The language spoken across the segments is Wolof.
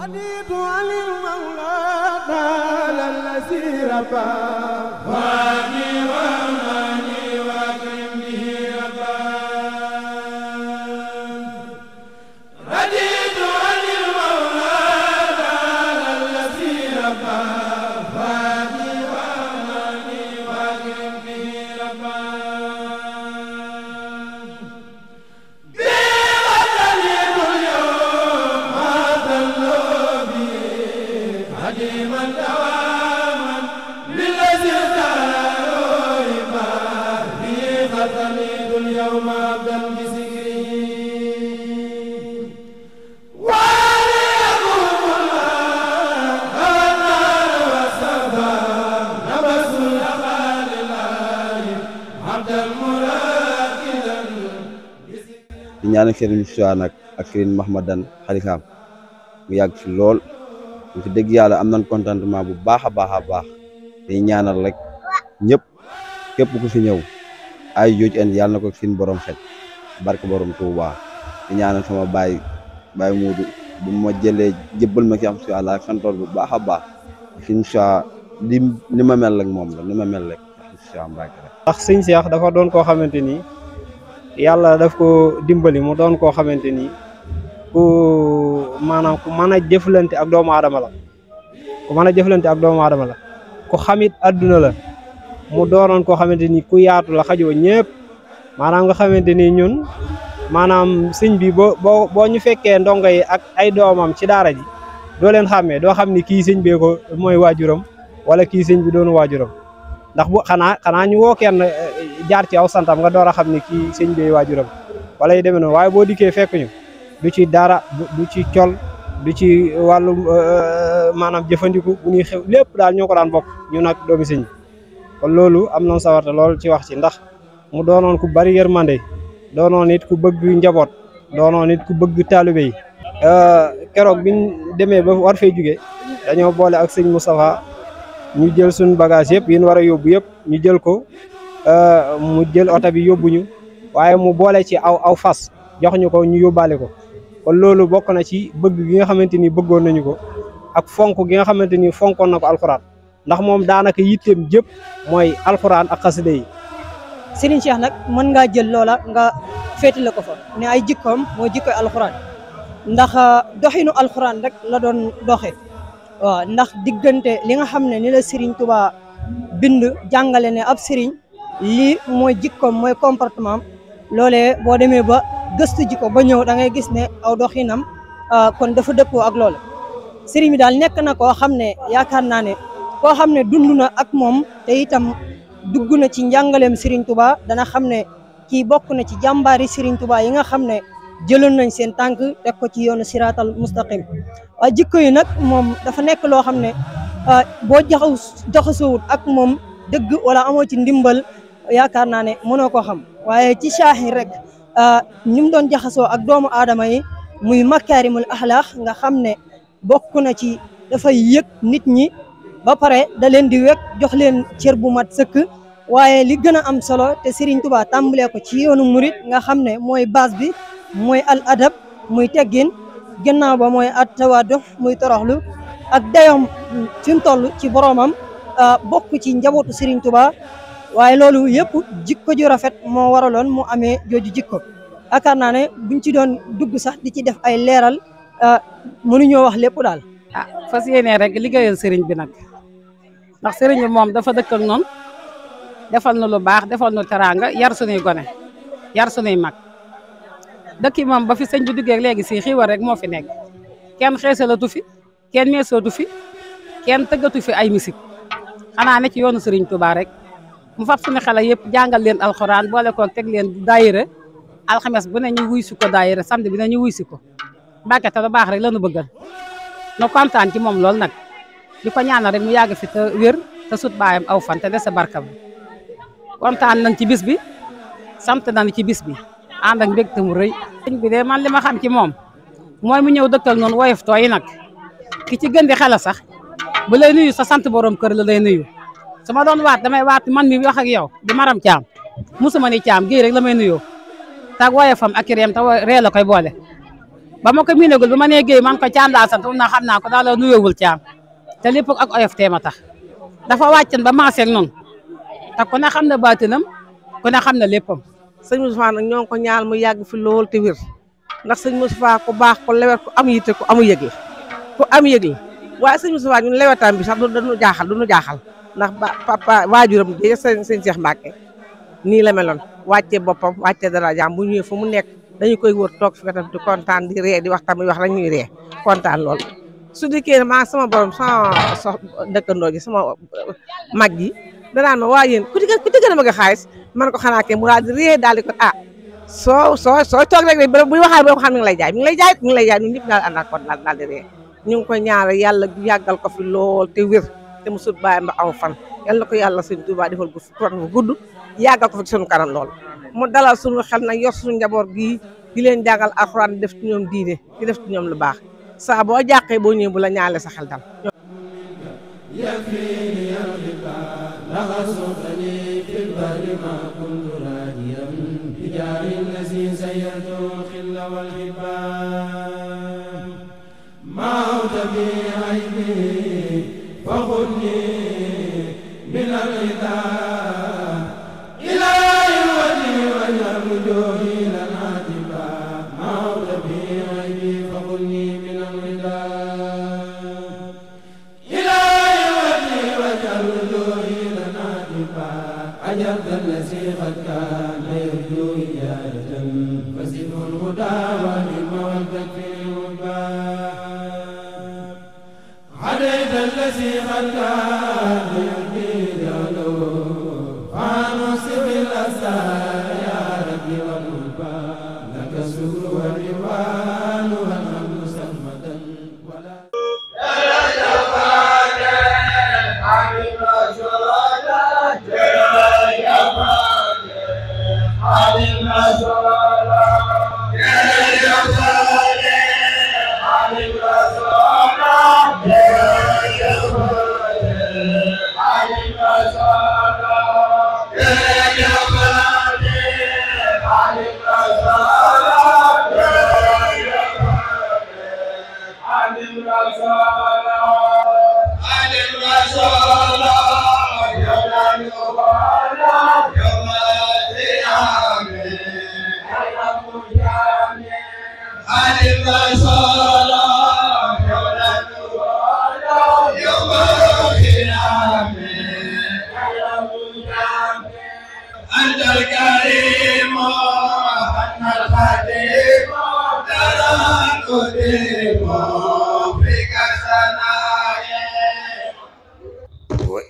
أديت عن المولى تعالى الذي ربى واني واماني واكرم به ربا أديت عن المولى تعالى الذي ربى واني واماني واكرم به ربا di ñaanal Serigne Moussa nag ak Serigne Mahmadan xalifaam mu yàgg fi lool ci dëgg yàlla am nañ contentement bu baax a baax di ñaanal rek ñëpp képp ku fi ñëw ay jooju indi yàlla na ko suñu borom xet barke borom Touba di ñaanal sama baay Muudu bu ma jëlee jëbbal ma ci am si àlla ak santoor bu baax a baax Serigne Moussa ni ma mel rek moom la ni ma mel rek Moussa Mbacke rek. ndax Serigne Cheikh dafa doon koo xamante ni yàlla daf ko dimbali mu doon koo xamante ni ku maanaam ku mën a jëflante ak doomu aadama la ku xamit adduna la mu doonoon koo xamante ni ku yaatu la xajoo ñëpp maanaam nga xamante ni ñun maanaam sëñ bi boo ñu fekkee ndongo yi ak ay doomam ci daara ji doo leen xàmmee doo xam ni kii sëñ bee ko mooy waajuram wala kii sëñ bi doonu waajuram ndax bu xanaa ñu woo kenn jaar ci aw santam nga door a xam ni kii sëñ bi waajuram wala yu demee noonu waaye boo dikkee fekk ñu du ci dara du ci col du ci wàllum maanaam jëfandiku bu ñuy xew lépp daal ñoo ko daan bokk ñu nag doomi sëñ bi kon loolu am nañ sawarte lool ci wax ci ndax mu doonoon ku bari yërmande doonoon nit ku bëgg njaboot doonoon nit ku bëgg taalibe yi keroog biñ demee ba war fee jóge dañoo boole ak sëñ Moustapha ñu jël suñu bagage yëpp yi ñu war a yóbbu yëpp ñu jël ko mu jël oto bi yóbbuñu waaye mu boole ci aw fas jox ñu ko ñu yóbbaale ko kon loolu bokk na ci bëgg gi nga xamante ni bëggoon nañu ko ak fonk gi nga xamante ni fonkoon na ko alxuraan ndax moom daanaka yitteem jëpp mooy alxuraan ak xasida yi. Serigne Cheikh nag mën ngaa jël loola nga féetale ko fa ne ay jikkoom mooy jikkoy alxuraan ndax doxinu alxuraan rek la doon doxee. waaw ndax diggante li nga xam ne ni la Serigne Touba bind jàngale ne ab Serigne lii mooy jikkoom mooy comportement am loolee boo demee ba gëstu jikko ba ñëw da ngay gis ne aw doxinam kon dafa dëppoo ak loolu Serigne bi daal nekk na koo xam ne yaakaar naa ne koo xam ne dund na ak moom te itam dugg na ci njàngaleem Serigne Touba dana xam ne kii bokk na ci jàmbaari Serigne Touba yi nga xam ne jëloon nañ seen tànk teg ko ci yoonu siraatal mustaqim waaye jikko yi nag moom dafa nekk loo xam ne boo jaxasoowut ak moom dëgg wala amoo ci ndimbal yaakaar naa ne mënoo koo xam waaye ci saaxir rek ñu mu doon jaxasoo ak doomu aadama yi muy makaarimul axlaax nga xam ne bokk na ci dafay yëg nit ñi ba pare da leen di wekk jox leen cër bu mat sëkk waaye li gën a am solo te Serigne Touba tàmbalee ko ci yoonu murit nga xam ne mooy base bi mooy al adab muy teggin gannaaw ba mooy at tawaadu muy toroxlu ak dayoom fi mu toll ci boromam bokk ci njabootu Serigne Touba waaye loolu yëpp jikko ju rafet moo waraloon mu amee jooju jikko yaakaar naa ne buñ ci doon dugg sax di ci def ay leeral mënuñoo wax lépp daal. fas yéene rek liggéeyal Serigne bi nag ndax Serigne bi moom dafa dëkk ak noonu defal na lu baax defal na teraanga yar sunuy gone yar sunuy mag. dëkk yi moom ba fi sëñ bi duggee léegi si xiiwal rek moo fi nekk kenn xeesalatu fi kenn meesootu fi kenn tëggatu fi ay misik xanaa ne ci yoonu Serigne Touba rek mu fab suñu xale yëpp jàngal leen alxuraan boole ko teg leen daayira alxames bu ne ñu wuy si ko daayira samedi bi ne ñu wuy si ko Mbàkke te lu baax rek la nu bëggal nu kontaan ci moom loolu nag di ko ñaanal rek mu yàgg fi te wér te sut baayam aw fan te dese barkam kontaan nañ ci bis bi sant nañ ci bis bi ànd ak mbégte mu rëy. sëñ bi de man li ma xam ci moom mooy mu ñëw dëkkal noonu woyof tooy nag ki ci gën di xela sax bu lay nuyu sa sant borom kër la lay nuyu su ma doon waat damay waat man mi wax ak yow di Maram Thiam musuma ni Thiam géey rek la may nuyoo tag woyofam ak kireem te ree la koy boole ba ma ko miinagul ba ma nee Guèye man ko Thiam laa sant na xam naa ko daal la nuyoowul Thiam te lépp ak oyof teema tax dafa wàccan ba maase ak noonu te ku ne xam na baatinam ku ne xam na léppam. sëñ Moustapha nag ñoo ngi ko ñaal mu yàgg fi lool te wér ndax sëñ Moustapha ku baax ku lewet ku am yitte ku amu yëg la ku am yëg la waaye sëñ Moustapha ñun lewetaan bi sax duñu jaaxal ndax papa waajuram di sëñ Cheikh Mbacke nii la meloon wàccee boppam wàccee darajaam bu ñëwee fu mu nekk dañu koy wër toog fi wetam di kontaan di ree di wax tamit wax la ñuy ree kontaan lool su dikkee maa sama borom sama dëkkandoo ji sama mag ji danaan ma waa yéen ku ci gën a bëgg xaalis man ko xanaa ke mu daal di ree daal di ko soo toog rek bu waxaat boo xam ne mi ngi lay jaay ñun ñëpp daal ànd ak kon daal di ree ñu ngi koy ñaanal yàlla yàggal ko fi lool te wér te mu sut bàyyam ba aw fan yal na ko yàlla sëñ Tuubaa defal ko bu gudd yàggal ko fi suñu kanam lool mu dalal suñu xel nag yor suñu njaboot gii di leen jàngal alxuraan def ci ñoom diine di def ci ñoom lu baax saa boo jàqee boo ñëwee bu la ñaale sa xel dal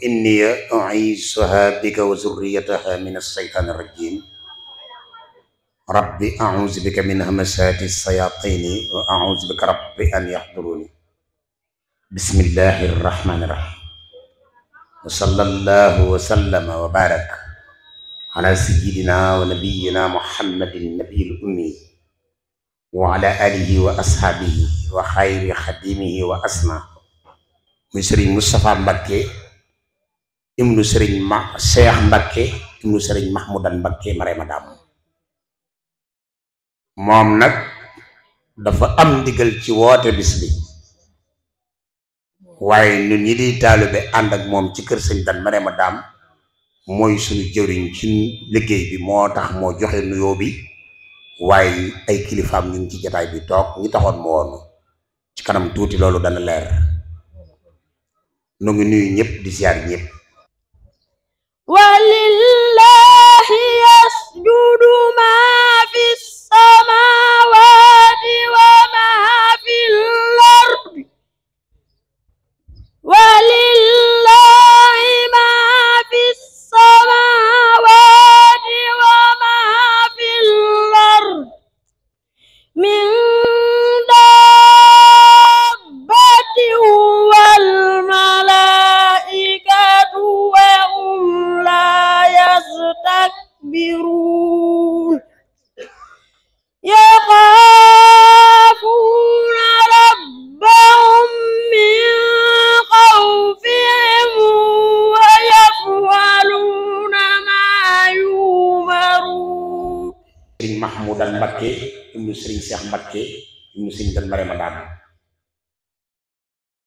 وإني أعيذها بك وذريتها من الشيطان الرجيم رب أعوذ بك من همسات الشياطين وأعوذ بك رب أن يحضروني بسم الله الرحمن الرحيم وصلى الله وسلم وبارك على سيدنا ونبينا محمد النبي الأمي وعلى آله وأصحابه وخير خديمه وأسمى مسري مصطفى مكي ibnu sëriñ Cheikh Mbacke ibnu sëriñ Mahmoudan Mbacke Marema Dam moom nag dafa am ndigal ci woote bis bi waaye ñun ñi di taalibe ànd ak moom ci kër sëñ Dan Marema Dam mooy suñu jëriñ ci liggéey bi moo tax moo joxe nuyoo bi waaye ay kilifaam ñu ngi ci jotaay bi toog ñi taxoon mu woon ci kanam tuuti loolu dana leer nu ngi nuyu ñëpp di ziar ñëpp ولله يسجد ما في السماوات وما في الأرض ولله ما في السماوات وما في الأرض من دابة والملائكة يستكبرون يخافون ربهم من خوفهم ويفعلون ما يؤمرون. Serigne Mahmoudan Mbacke ibnu Serigne Cheikh Mbacke ibnu Serigne Dan Marema Dam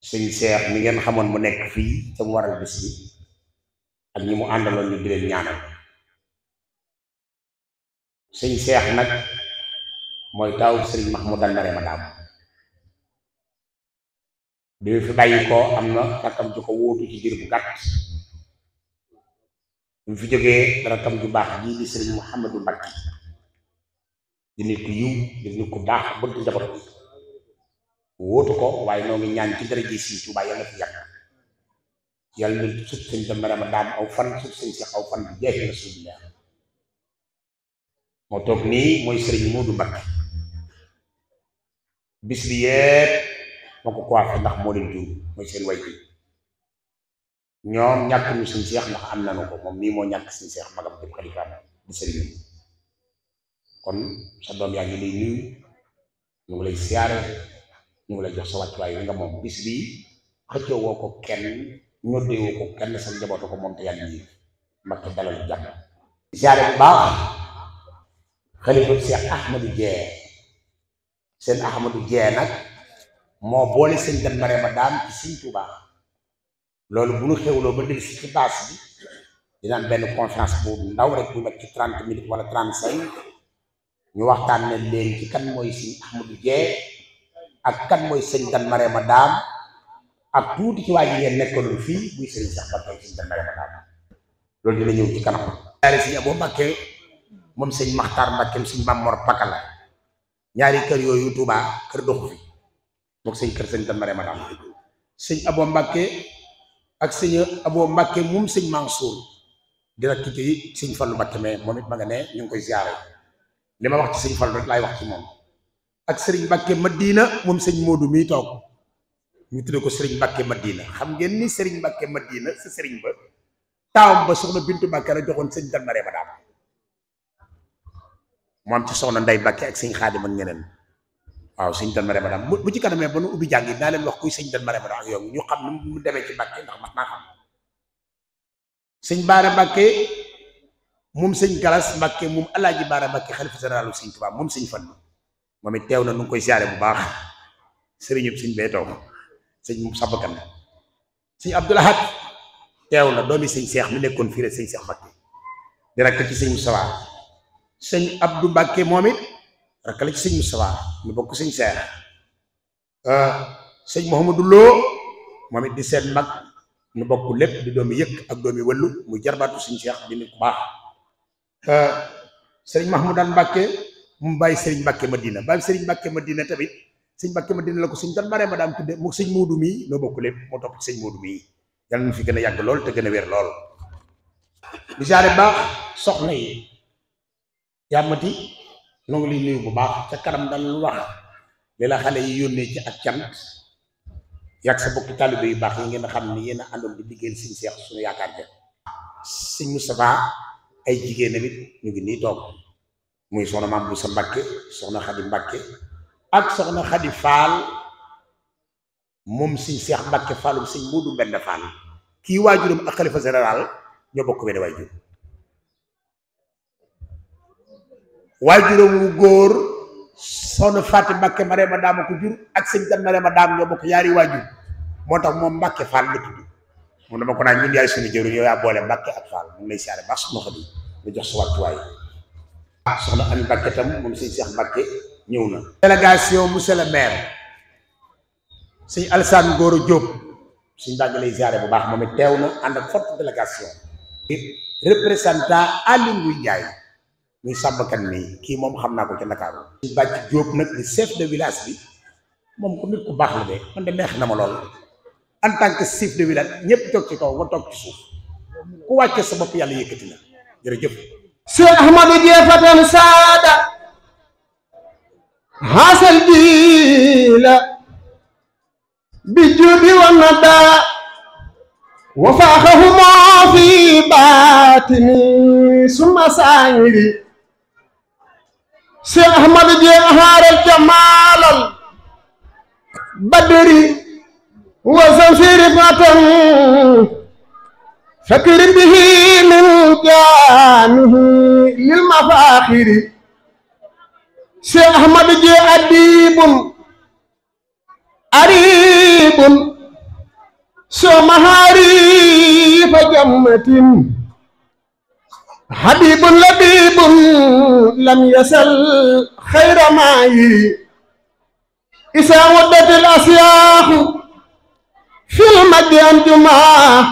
sëñ Cheikh mi ngeen xamoon mu nekk fii te mu waral bis bi ak ñi mu àndaloon ñu di leen ñaanal sëñ Cheikh nag mooy taawu sëriñ Mahmoudan Marema Dam bi fi bàyyi ko am na rakkam ju ko wóotu ci diir bu gàtt bi fi jógee rakkam ju baax jii di sëriñ Mouhamadou Mbacke di nit ku yiw di nit ku baax bëgg njaboot bi wóotu ko waaye noo ngi ñaan ci daraja Sëriñ Tuubaa yàlla fi yàgg yàlla na sut sëñ Dan Marema Dam aw fan sut sëñ Cheikh aw fan bi jeex Rasulullah moo toog nii mooy sëriñ Modou Mbacke bis bi yépp moo ko coiffé ndax moo leen jur mooy seen way bi ñoom ñàkk ñu sëñ Cheikh ndax am nañu ko moom nii moo ñàkk sëñ Cheikh magam jëpp xalifaam di sëriñ kon sa doom yaa ngi lay nuyu ñu ngi lay siyaare ñu ngi lay jox sa wàccuwaay wi nga moom bis bi xëccoo woo ko kenn ñoddee woo ko kenn sa njabootu ko moom te yàlla yi Mbacke dalal jàmm siyaare bu baax xalifa Cheikh Ahmadou Dieng seen Ahmadou Dieng nag moo boole sëñ Dan Marema Dam ci Sëñ Tuubaa loolu bu ñu xewloo ba del si ci baas bi dina am benn conférence bu ndaw rek bu nekk ci 30 minutes wala 35 ñu waxtaan ne leen ci kan mooy sëñ Ahmadou Dieng ak kan mooy sëñ Dan Marema Dam ak tuuti ci waa ji ngeen nekkaloon fii buy sëriñ Cheikh Mbacke sëñ Dan Marema Dam loolu dina ñëw ci kanam ñaari sëñ Abo Mbacke moom sëñ Maxtaar Mbacke sëñ Mamor Pakala ñaari kër yooyu Touba kër doxu fi mook sëñ kër sëñ Dan Marema Dam sëñ Abo Mbacke ak sëñ Abo Mbacke moom sëñ Mansour dina tuuti sëñ Fallu Mbacke mais moom it ma nga ne ñu ngi koy ziare li ma wax ci sëñ Fallu rek laay wax ci moom ak sëriñ Mbacke Madina moom sëñ Modou mii toog ñu tudde ko sëriñ Mbacke Madina xam ngeen ni sëriñ Mbacke Madina sa sëriñ ba taawam ba soxna Bintu Mbacke la joxoon sëñ Dan Marema Dam mu am ci soxna Ndey Mbacke ak sëñ Xaadim ak ñeneen waaw sëñ Dan Marema Dam bu ci kanamee ba nu ubbi jàng yi naa leen wax kuy sëñ Dan Marema Dam ak yow ñu xam nu mu demee ci Mbacke ndax mat naa xam sëñ Baara Mbacke moom sëñ Galas Mbacke moom Alaaji Baara Mbacke xalifa généralu sëñ Tuubaa moom sëñ Fallu moom it teew na nu ngi koy siyaare bu baax sëriñub sëñ bee toog sëñ Sabakan sëñ Abdul Ahad teew na doomi sëñ Cheikh mi nekkoon fii rek sëñ Cheikh Mbacke di rakk ci sëñ Moustapha sëñ Abdou Mbacke moom it rakk la ci sëñ Moustapha ñu bokk sëñ Cheikh sëñ Mouhamadou Lo moom it di seen mag ñu bokk lépp di doomi yëkk ak doomi wëllu muy jarbaatu sëñ Cheikh di nit ku baax sëriñ Mahmoudan Mbacke mu bàyyi sëriñ Mbacke Madina bàyyi sëriñ Mbacke Madina tamit sëñ Mbacke Madina la ko sëñ Dan Marema Dam tudde mu sëñ Modou mii noo bokk lépp moo topp ci sëñ Modou mii yàlla na fi gën a yàgg lool te gën a wér lool di jaare baax soxna yi yàmmati noo ngi lay nuyu bu baax ca kanam dal lu wax li la xale yi yónnee ci ak cant yàgg sa bokki taalibe yu baax yi ngeen xam ni yéen a àndoon di liggéeyal sëñ Cheikh suñu yaakaar ja sëñ Moustapha ay jigéen tamit ñu ngi nii toog muy soxna Maam Boussa Mbacke soxna Khady Mbacke ak soxna Khady Fall moom sëñ Cheikh Mbacke Fallum sëñ Modou Mbende Fall kii waajuram ak xalifa général ñoo bokk benn waajur waajuram wu góor soxna Fatou Mbacke Marema Dam ko jur ak sëñ Dan Marema Dam ñoo bokk yaari waajur moo tax moom Mbacke Fall la tudd moom dama ko naan ñun yaay suñu jëwriñ yow yaa boole Mbacke ak Fall mu ngi lay siyaare baax soxna Khady nga jox sa wàccuwaay soxna Ami Mbacke tam moom sëñ Cheikh Mbacke ñëw na délégation monsieur le maire sëñ Alassane Goro Diop suñ bàgg lay ziare bu baax moom it teew na ànd ak forte délégation représentant Aline Ngouille Ndiaye muy sàmmkat mi kii moom xam naa ko ca Ndakaaru suñ bàcc Diop nag di chef de village bi moom ko nit ku baax la de man de neex na ma lool en tant que chef de village ñëpp toog ci kaw nga toog ci suuf ku wàcce sa bopp yàlla yëkkati la jërëjëf Cheikh Ahmadou Dieng fatan saada hasal bi la bijudi wa nada wa faaxahuma fi baatini summa saayiri Cheikh Ahmadou Dieng haaral jamaalal badri wa zanfiri fatan fakir bihi min jaamihi lil mafaaxiri Cheikh Ahmadou Dieng adibun أريب سوم هاريف جمة حبيب لبيب لم يسل خير معي إذا ودت الأسياخ في المجد أنجما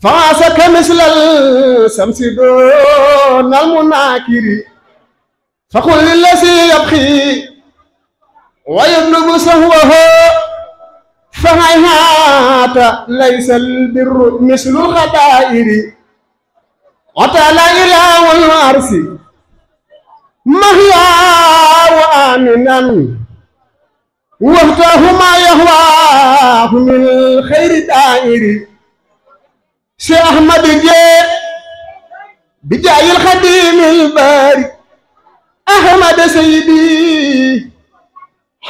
فاسك مثل الشمس دون المناكر فقل للذي يبخي ويطلب سهوه فهيهات ليس البر مثل الخطائر وتعالى إله العرش مهيا وآمنا وابتاه ما يهواه من خير دائر شيخ أحمد جاء بجاي الخديم الباري أحمد سيدي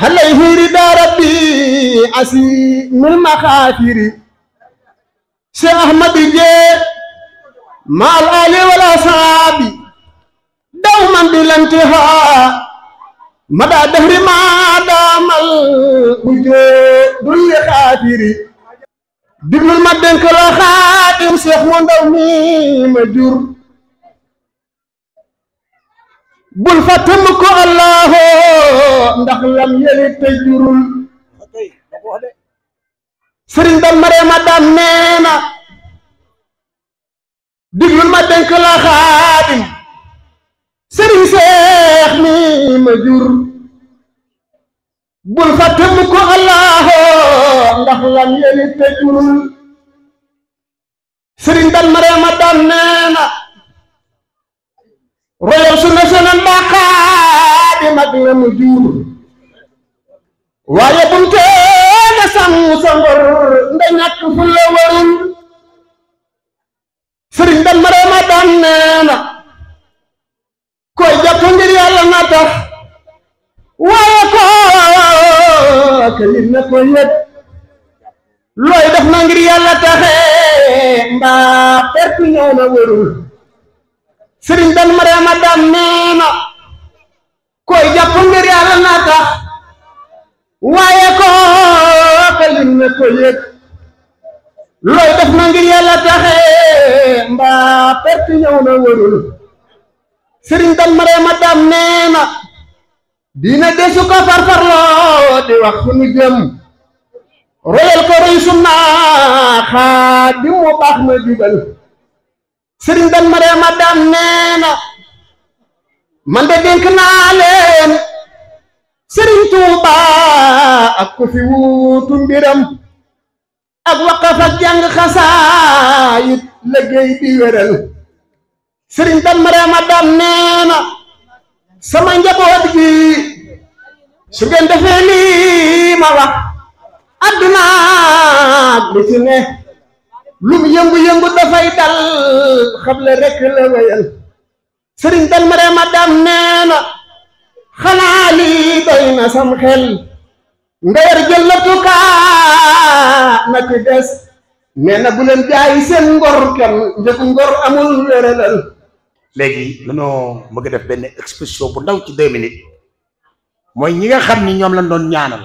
عليه رضا ربي عسيم المخاطر شيخ أحمد جاء مع الآل والأصحاب دوما بلا انتهاء مدى دهر ما دام الوجود لخاطر دبل المدن كلا خادم شيخ موندو مي مجور بول فاتمكو الله ndax lam yeli te jurul Serigne Dame Mariama Dame neena diglul ma denk la xaadim Serigne Cheikh mi ma jur bul fàtte ko Allah ndax lam yeli te jurul Serigne Dame Mariama Dame neena royal sunna sunan ba xaadim ak la mu jur waaye bunte na sam sa ngor nda ñàkk fu la warul Serigne Dame Mariama Dame neena koy jàpp ngir yàlla na tax waaye ko këyit na ko yëg looy def na ngir yàlla taxe mbaa perte ñëw na warul Serigne Dame Mariama Dame neena koy jàpp ngir yàlla na tax waaye ko këyit na ko yëg looy def na ngir yàlla taxe mbaa perte ñëw na warul Serigne Dame Mariama Dame neena diina desu ko farfarloo di wax fu ñu jëm royal ko roy sunna xaadim mu baax ma jubal Serigne Dame Mariama Dame neena man de dénk naa leen Serigne Touba ak ku fi wuutu mbiram ak waqaf ak jàng xasaayit liggéey di wéral Serigne Dame Mariama Dame neena sama njaboot gi su ngeen defee lii ma wax adduna li ci ne lum yëngu-yëngu dafay dal xable rek la wéyal Serigne Dame Mariama Dame neena xanaa lii doy na sam xel ndeyar jël na tukaa na ci des nee na bu leen jaay seen ngor kenn njëgu ngor amul wéralal léegi dañoo bëgg a def benn exposition bu ndaw ci 2 minutes mooy ñi nga xam ni ñoom lañ doon ñaanal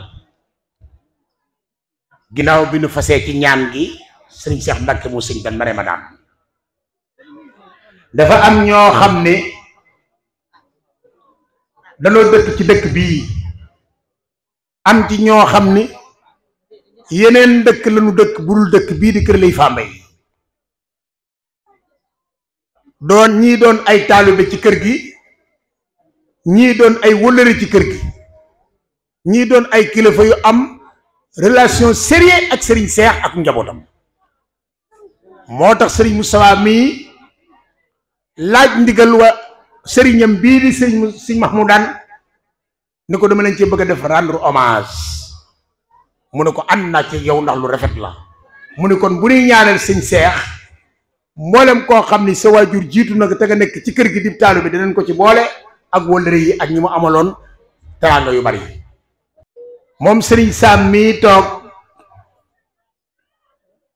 ginnaaw bi nu fasee ci ñaan gi Serigne Cheikh Mbacke mu Serigne Dame Mariama Dame dafa am ñoo xam ne dañoo dëkk ci dëkk bii am ci ñoo xam ni yeneen dëkk lañu dëkk budul dëkk bii di Kër Lay Fambaye doon ñii doon ay taalibe ci kër gi ñii doon ay wëllëre ci kër gi ñii doon ay kilifa yu am relation sérieux ak Serigne Cheikh ak njabootam moo tax Serigne Moustapha mii laaj ndigal wa sëriñam bii di Serigne Mahmoudane ni ko dama leen ci bëgg a def rendre hommage mu ne ko ànd naa ci yow ndax lu rafet la mu ne kon bu ñuy ñaanal Serigne Cheikh mboolem koo xam ni sa waajur jiitu na te nga nekk ci kër gi di taalu bi dinañ ko ci boole ak wëllëre yi ak ñi mu amaloon teraanga yu bari moom Serigne Sam mii toog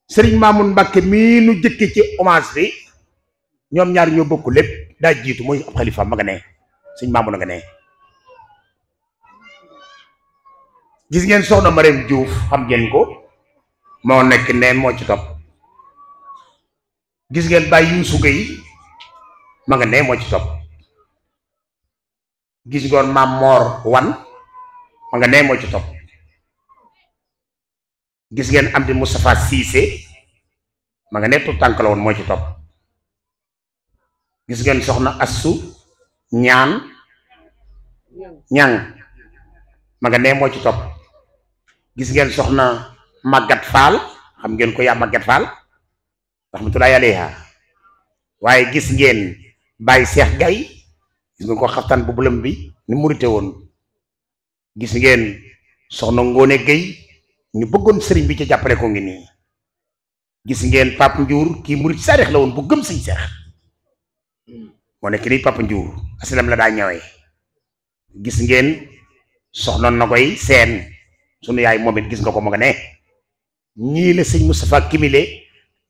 Serigne Mamoun Mbacke mii nu jëkke ci hommage bi ñoom ñaar ñoo bokk lépp daa jiitu mooy ab xalifa ma nga ne Serigne Mamoun nga ne gis ngeen soxna Marème Diouf xam ngeen ko moo nekk ne moo ci topp gis ngeen Baye Youssou Gueye ma nga ne moo ci topp gis ngoon Maam Mor Wan ma nga ne moo ci topp gis ngeen Amdi Moustapha Cissé ma nga ne tout tànk la woon moo ci topp gis ngeen soxna Assu ñaan ñang ma nga ne moo ci topp gis ngeen soxna Maguette Fall xam ngeen ko yaa Maguette Fall rahmatullahi alayha waaye gis ngeen Baye Cheikh Gaye gis ngeen ko xaftaan bu bulam bi ni murite woon gis ngeen soxna Ngone Gueye ñu bëggoon sëriñ bi ci jàppale ko ngi nii gis ngeen Pape Ndiour kii murit saarix la woon bu gëm sëñ Seex moo nekk nii Pape Ndiour aslam la daa ñëwee gis ngeen soxna Nogoy Seen sunu yaay moom it gis nga ko ma nga ne ñii la sëñ Moustapha kimile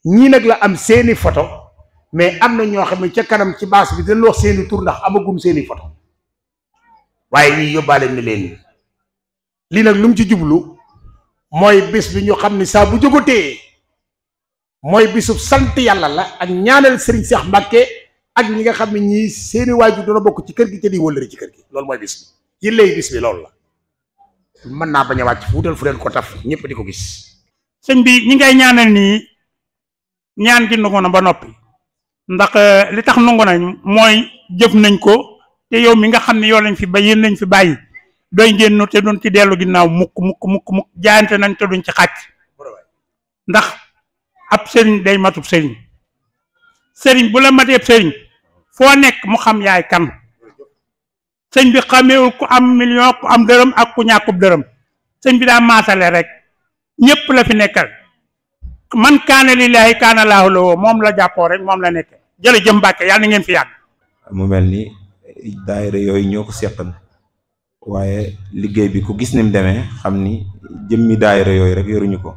ñii nag la am seeni photo mais am na ñoo xam ne ca kanam ci baas bi dañ wax seeni tur ndax amagum seeni photo waaye ñii yóbbaale ni leen lii nag lu mu ci jublu mooy bis bi ñu xam ni saa bu jógatee mooy bisub sant yàlla la ak ñaanal Serigne Cheikh Mbacke ak ñi nga xam ne ñii seeni waajur dana bokk ci kër gi te di wëllëri ci kër gi loolu mooy bis bi yëlleey bis bi loolu la mën naa bañ a wàcc fuutal fu leen ko taf ñëpp di ko gis. sëñ bi ñi ngay ñaanal nii ñaan gi nangu na ba noppi ndax li tax nangu nañ mooy jëf nañ ko te yow mi nga xam ne yow lañ fi bay yéen lañ fi bàyyi doy ngeen nu te duñ ci dellu ginnaaw mukk jaayante nañ te duñ ci xàcc ndax ab sëriñ day matub sëriñ bu la mateeb sëriñ foo nekk mu xam yaay kan sëñ bi xameewul ku am million ku am dërëm ak ku ñàkkub dërëm sëñ bi daa maasale rek ñëpp la fi nekkal man kaana lillaahi kaana laahu lahu moom la jàppoo rek moom la nekk jërëjëf Mbàkke yàlla na ngeen fi yàgg. mu mel ni daayira yooyu ñoo ko seqal waaye liggéey bi ku gis ni mu demee xam ni jëmmi daayira yooyu rek yoruñu ko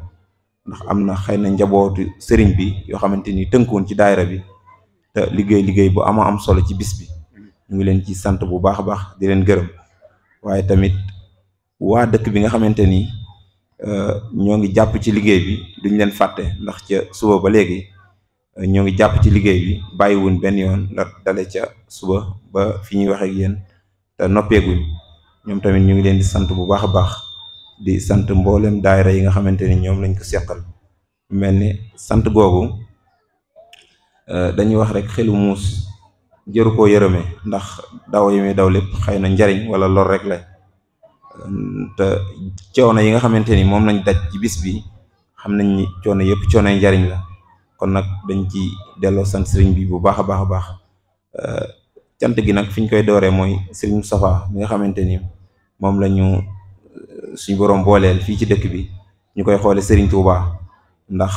ndax am na xëy na njabootu sëriñ bi yoo xamante ni tënkuwoon ci daayira bi te liggéey bu am solo ci bis bi ñu ngi leen ci sant bu baax a baax di leen gërëm waaye tamit waa dëkk bi nga xamante ni ñoo ngi jàpp ci liggéey bi duñ leen fàtte ndax ca suba ba léegi ñoo ngi jàpp ci liggéey bi bàyyiwuñ benn yoon la dale ca suba ba fi ñuy wax ak yéen te noppeeguñ ñoom tamit ñu ngi leen di sant bu baax a baax di sant mboolem daayira yi nga xamante ni ñoom lañ ko seqal mel ni sant googu dañuy wax rek xelu muus jëru koo yërëme ndax daw yi muy daw lépp xëy na njariñ wala lor rek la te coono yi nga xamante ni moom lañ daj ci bis bi xam nañ ni coono yëpp coono yi njariñ la kon nag dañ ci delloo sant sëriñ bi bu baax a baax a baax cant gi nag fi ñu koy dooree mooy sëriñ Moustapha mi nga xamante ni moom la ñu suñ borom booleel fii ci dëkk bi ñu koy xoole sëriñ Touba ndax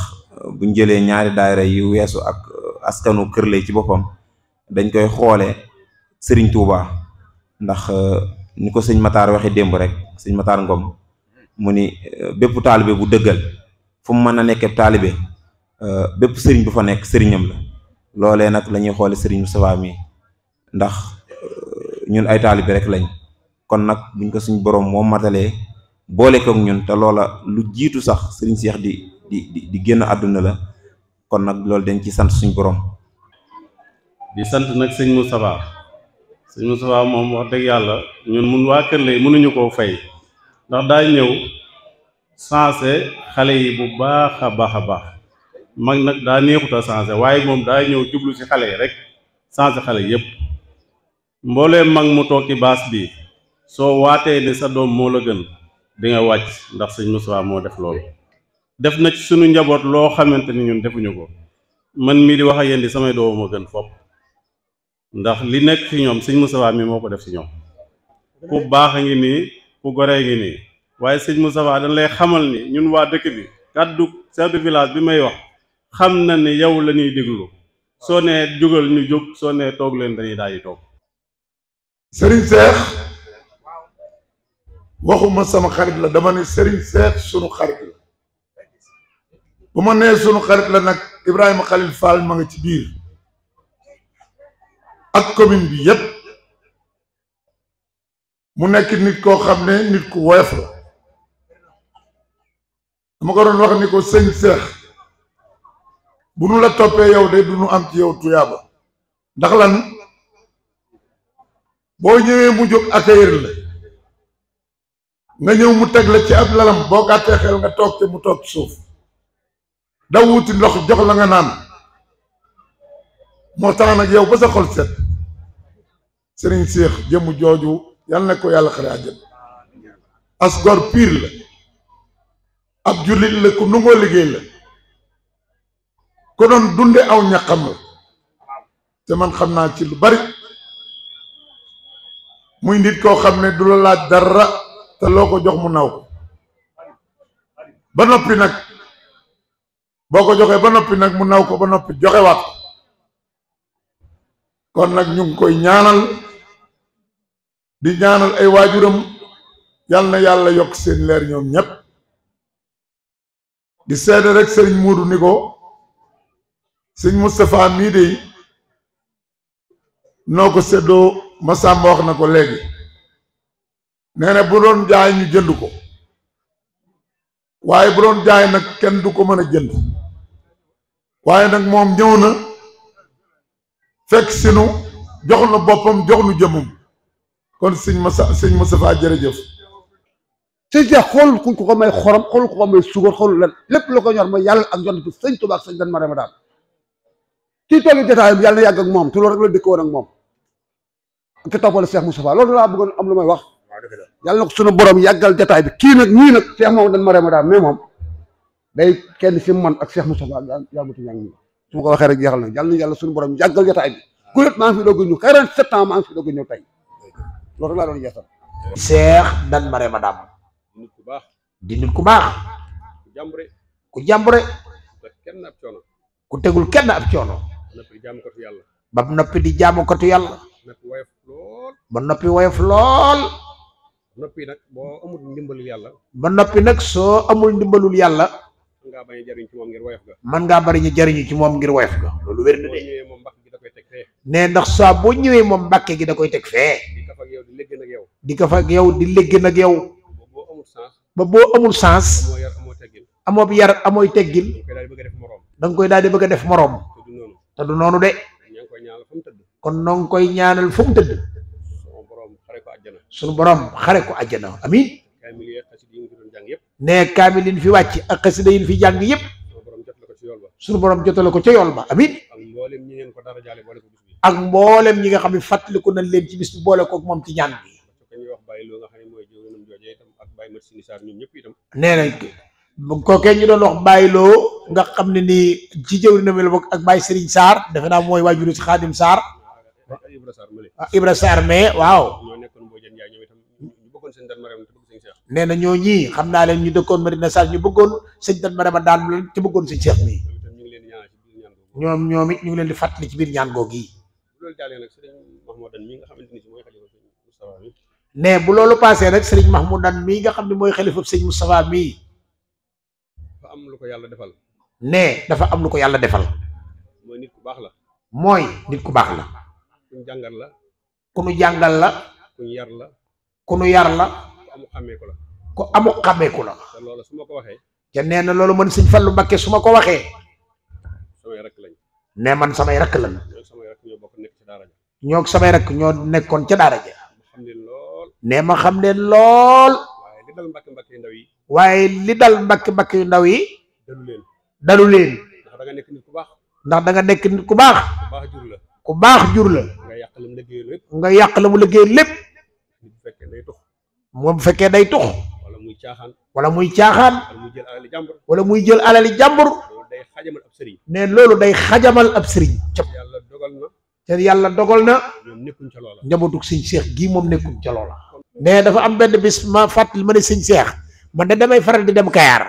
buñ jëlee ñaari daayira yu weesu ak askanu Kër Lay ci boppam dañ koy xoole sëriñ Touba ndax ni ko sëñ Matar waxee démb rek sëñ Matar Ngom mu ni bépp taalibe bu dëggal fu mu mën a nekkee taalibe bépp sëriñ bu fa nekk sëriñam la loolee nag la ñuy xoole sëriñ Moustapha mi ndax ñun ay taalibe rek lañ kon nag buñ ko suñ borom moom matalee boole koog ñun te loola lu jiitu sax sëriñ Cheikh di génn àdduna la kon nag loolu dañ ci sant suñ borom. di sant nag sëñ Moustapha moom wax dëgg yàlla ñun mun waa Kër Lay mënuñu koo fay ndax daa ñëw sensé xale yi bu baax a baax mag nag daa neexut a sensé waaye moom daa ñëw jublu ci xale yi rek sensé xale yépp mboolee mag mu toog ci baas bi soo waatee ni sa doom moo la gën di nga wàcc ndax sëñ Moustapha moo def loolu def na ci sunu njaboot loo xamante ni ñun defuñu ko man mii di wax ak yéen di samay doom moo gën fopp ndax li nekk ci ñoom sëñ Moustapha mi moo ko def ci ñoom ku baax a ngi nii ku goree ngi nii waaye sëñ Moustapha dañ lay xamal ni ñun waa dëkk bi kàddu chef de village bi may wax xam na ni yow la ñuy déglu soo nee jógal ñu jóg soo nee toog leen dañuy daal di toog. Serigne Cheikh waxuma sama xarit la dama ne Serigne Cheikh sunu xarit la bu ma nee sunu xarit la nag Ibrahima Khalil Fall ma nga ci biir ak commune bi yépp mu nekk nit koo xam ne nit ku woyof la dama ko doon wax ni ko sëñ Seex bu nu la toppee yow de du nu am ci yow tuyaaba ndax lan boo ñëwee mu jóg accueillir la nga ñëw mu teg la ci ab lalam boo gàttee xel nga toog te mu toog ci suuf daw wuti ndox jox la nga naan moo tax nag yow ba sa xol set sëriñ Seex jëmm jooju yal na ko yàlla xare àjjana as gor piir la ab jullit la ku nungoo liggéey la ko doon dunde aw ñaqam la te man xam naa ci lu bari muy nit koo xam ne du la laaj dara te loo ko jox mu naw ko ba noppi nag boo ko joxee ba noppi nag mu naw ko ba noppi joxewaat ko kon nag ñu ngi koy ñaanal di ñaanal ay waajuram yal na yàlla yokk seen leer ñoom ñépp di seede rek sëriñ Muudu ni ko sëñ Moustapha mii de noo ko séddoo Masamba wax na ko léegi nee na bu doon jaay ñu jënd ko waaye bu doon jaay nag kenn du ko mën a jënd waaye nag moom ñëw na fekk sinu jox na boppam jox nu jëmmum kon sëñ Moustapha jërëjëf sëñ Seex xool ku ko may xorom xool ku ko may suukar xool lan lépp la ko ñor mooy yàlla ak yonent bi sëñ Tuubaa ak sëñ Dan Marema Daan kii toogi détail bi yàlla na yàgg ak moom te loolu rek la dëkk woon ak moom ki toppale Cheikh Moustapha loolu laa bëggoon am lu may wax yàlla na ko sunu borom yàggal détail bi kii nag ñii nag Cheikh moom Dan Marema Daan mais moom day kenn fi mu man ak Cheikh Moustapha yàggatu ñaa ngi su ma ko waxee rek jeexal na yàlla na yàlla sunu borom yàggal détail bi gulet maa ngi fi doog a ñëw 47 ans maa ngi fi doog a ñëw tey loolu rek laa doon yeesal Cheikh Dan Marema Daan nit ku baax di nit ku baax ku jàmbure ku tegul kenn ab coono ba noppi di jaamukatu yàlla ba noppi woyof lool noppi nag boo amul ndimbalul yàlla ba noppi nag soo amul ndimbalul yàlla mën ngaa bañ a jariñ ci moom ngir woyof ga mën ngaa bari ñu jariñu ci moom ngir woyof ga loolu wér na de ne ndax saa boo ñëwee moom mbàkke gi da koy teg fee di ko fa ak yow di léggéen ak yow ba boo amul sens amoo yar amooy teggin da nga koy daal di bëgg a def moroom te du noonu de kon noo ngi koy ñaanal fu mu tëdd suñu borom xare ko àjjana amin ne kaamil yi fi wàcc ak xasida yi fi jàng yëpp suñu borom jotale ko ca yool ba amin ak mboolem ñi nga xam ne fàttaliku nañ leen ci bis bi boole ko moom ci ñaan bi nee na kookee ñu doon wax bàyyiloo nga xam ne ni ci jëwri na mel bokk ak Baye Serigne Sarr defe naa mooy waajuru si Xaadim Sarr Ibra Sarr mais waaw nee na ñoo ñii xam naa leen ñu dëkkoon Medina Sarr ñu bëggoon sëñ Dan Marema Daan leen ci bëggoon sëñ Cheikh mi ñoom it ñu ngi leen di fàttali ci biir ñaan googu yi ne bu loolu passé nag Serigne Mahmoudan mii nga xam ne mooy xalifa sëñ Moustapha mii dafa am lu ko yàlla defal ne dafa am lu ko yàlla defal mooy nit ku baax la mooy nit ku baax la ku ñu jàngal la ku nu jàngal la ku ñu yar la ku nu yar la ku amu xàmmeeku la ku amu xàmmeeku la te loolu su ma ko waxee te nee na loolu man sëñ Fallu Mbakke su ma ko waxee samay rakk lañ ne man samay rakk lañ samay rakk ñoo bokk nekk ci daara ja ñoo samay rakk ñoo nekkoon ca daara ja xam leen lool ne ma xam leen lool waaye li dal mbàkke yu ndaw yi waaye li dal mbàkke yu ndaw yi dalu leen ndax da nga nekk nit ku baax ndax da nga nekk nit ku baax jur la ku baax jur la nga yàq la mu liggéey lépp nga yàq la mu liggéey lépp bu fekkee day tux moom bu fekkee day tux wala muy caaxaan wala muy caaxaan wala muy jël alali jàmbur wala muy jël alali jàmbur day xajamal ab sëriñ ne loolu day xajamal ab sëriñ cap yàlla dogal na te yàlla dogal na ñoom nekkuñ ca loola njabootug sëñ Cheikh gii moom nekkuñ ca loola ne dafa am benn bis ma fàttali ma ne sëñ Cheikh man de damay faral di dem Kayar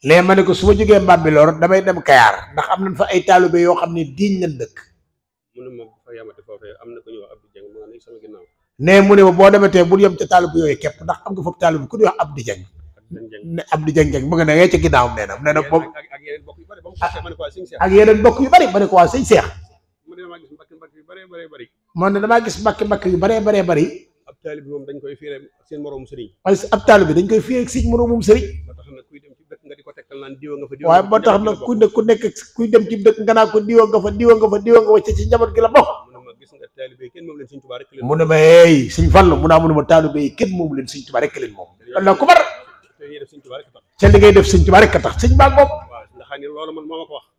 léegi ma ne ko su ma jógee Mbambilor damay dem Kayar ndax am nañ fa ay taalibe yoo xam ne diiñ lañ dëkk ne mu ne ma boo demetee bul yem ca taalibe yooyu képp ndax am nga foofu taalibe ku ñuy wax Abdou Dieng ne Abdou Dieng mu nga ne ca ginnaawam nee na moom ak yeneen bokk yu bari ma ne ko waa sëñ Cheikh man ne damaa gis mbakki yu baree bari taalibe moom dañ koy fiire seen moroomum sëriñ. waaye ab taalibe dañ koy fiire seen moroomum sëriñ. ba tax na kuy dem ci dëkk nga di ko tegtal naan diwa nga fa. waaye ba tax na ku nekk kuy dem ci dëkk nga naan ko diwa nga fa diwa nga fa diwa nga fa ci njaboot gi la bokk. mu ne ma hey sëñ Fallu mu ne ma taalibe yi kenn moom leen sëñ Tuubaa rek leen moom. Allah ku bar ca li ngay def sëñ Tuubaa rek a tax sëñ baag moom.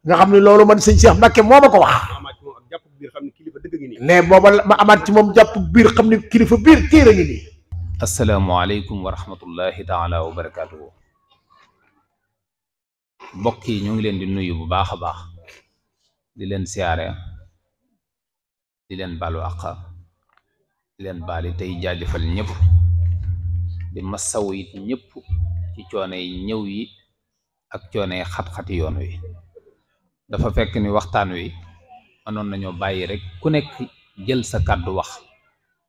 nga xam ne loolu man sëñ Cheikh Mbacke moo ma ko wax. ne booba ma amaat ci moom jàpp biir xam ne kilifa biir téere ngi nii. asalaamaaleykum wa rahmatullahi taala wa barakaatuhu. mbokk yi ñu ngi leen di nuyu bu baax a baax di leen siyaare di leen baalu àq di leen baali tey jaajëfal ñëpp di masaw it ñëpp ci coono yi ñëw yi ak coono yi xat-xati yoon wi. dafa fekk ni waxtaan wi mënoon nañoo bàyyi rek ku nekk jël sa kàddu wax